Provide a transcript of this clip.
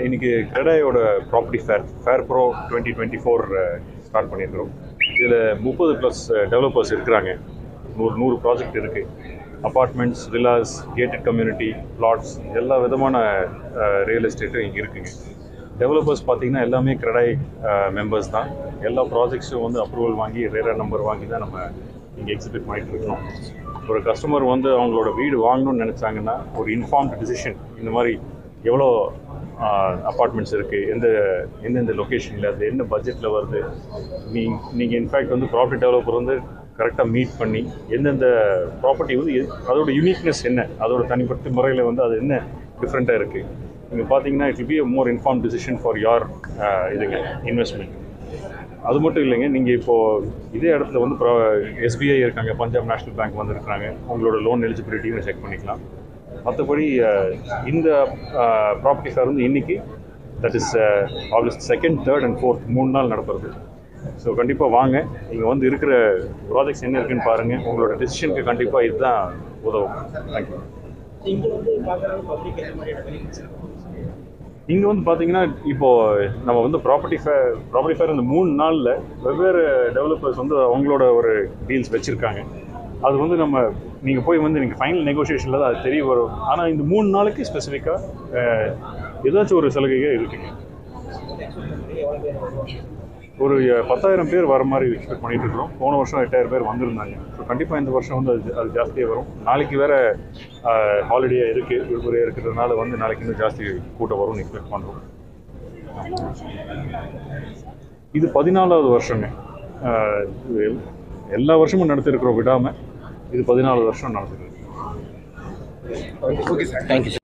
இன்னைக்கு கிரெடாயோட property fair pro 2024 start பண்ணியிருக்கிறோம். இதில் 30+ டெவலப்பர்ஸ் இருக்கிறாங்க. 100 ப்ராஜெக்ட் இருக்குது. Apartments, villas, gated community, flats, எல்லா விதமான ரியல் எஸ்டேட்டும் இங்கே இருக்குங்க. டெவலப்பர்ஸ் பார்த்திங்கன்னா எல்லாமே கிரெடாய் மெம்பர்ஸ் தான். எல்லா ப்ராஜெக்ட்ஸும் வந்து அப்ரூவல் வாங்கி ரேரா நம்பர் வாங்கி தான் நம்ம இங்கே எக்ஸிபிட் பண்ணிகிட்டு இருக்கணும். ஒரு கஸ்டமர் வந்து அவங்களோட வீடு வாங்கணும்னு நினச்சாங்கன்னா ஒரு இன்ஃபார்ம்டு டிசிஷன், இந்த மாதிரி எவ்வளோ அப்பார்ட்மெண்ட்ஸ் இருக்குது, எந்தெந்த லொக்கேஷனில், அது என்ன பட்ஜெட்டில் வருது, நீங்கள் இன்ஃபேக்ட் வந்து ப்ராப்பர்ட்டி டெவலப்பர் வந்து கரெக்டாக மீட் பண்ணி எந்தெந்த ப்ராப்பர்ட்டி வந்து அதோட யூனிக்னஸ் என்ன, அதோட தனிப்பட்ட முறையில் வந்து அது என்ன டிஃப்ரெண்ட்டாக இருக்குது, நீங்கள் பார்த்தீங்கன்னா it will be more inform decision for your இதுங்க இன்வெஸ்ட்மெண்ட். அது மட்டும் இல்லைங்க, நீங்கள் இப்போது இதே இடத்துல வந்து SBI இருக்காங்க, பஞ்சாப் நேஷ்னல் பேங்க் வந்துருக்காங்க, உங்களோட லோன் எலிஜிபிலிட்டியும் செக் பண்ணிக்கலாம். மற்றபடி இந்த ப்ராப்பர்ட்டி ஃபேர் வந்து இன்றைக்கி, that is August 2nd, 3rd and 4th 3 நாள் நடக்கிறது. ஸோ கண்டிப்பாக வாங்க, நீங்கள் வந்து இருக்கிற ப்ராஜெக்ட்ஸ் என்ன இருக்குன்னு பாருங்கள். உங்களோட டெசிஷனுக்கு கண்டிப்பாக இதுதான் உதவும். தேங்க்யூ. இங்கே வந்து பார்த்தீங்கன்னா இப்போது நம்ம வந்து ப்ராப்பர்ட்டி ஃபேர் இந்த 3 நாளில் வெவ்வேறு டெவலப்பர்ஸ் வந்து அவங்களோட ஒரு டீல்ஸ் வச்சுருக்காங்க. அது வந்து நீங்கள் போய் வந்து நீங்கள் ஃபைனல் நெகோசியேஷனில் தான் அது தெரிய வரும். ஆனால் இந்த 3 நாளுக்கு ஸ்பெசிஃபிக்காக ஏதாச்சும் ஒரு சலுகைகள் இருக்குங்க. ஒரு 10,000 பேர் வர மாதிரி எக்ஸ்பெக்ட் பண்ணிட்டு இருக்கிறோம். போன வருஷம் 8,000 பேர் வந்திருந்தாங்க. ஸோ கண்டிப்பாக இந்த வருஷம் வந்து அது ஜாஸ்தியாக வரும். நாளைக்கு வேறு ஹாலிடே இருக்குது, விடுமுறையாக இருக்கிறதுனால வந்து நாளைக்கு இன்னும் ஜாஸ்தி கூட்டம் வரும்னு எக்ஸ்பெக்ட் பண்ணுறோம். இது 14வது வருஷங்க. எல்லா வருஷமும் நடத்திருக்கிறோம் விடாமல். இது 14வது வருஷம் நடத்துகிறோம். Okay sir, thank you.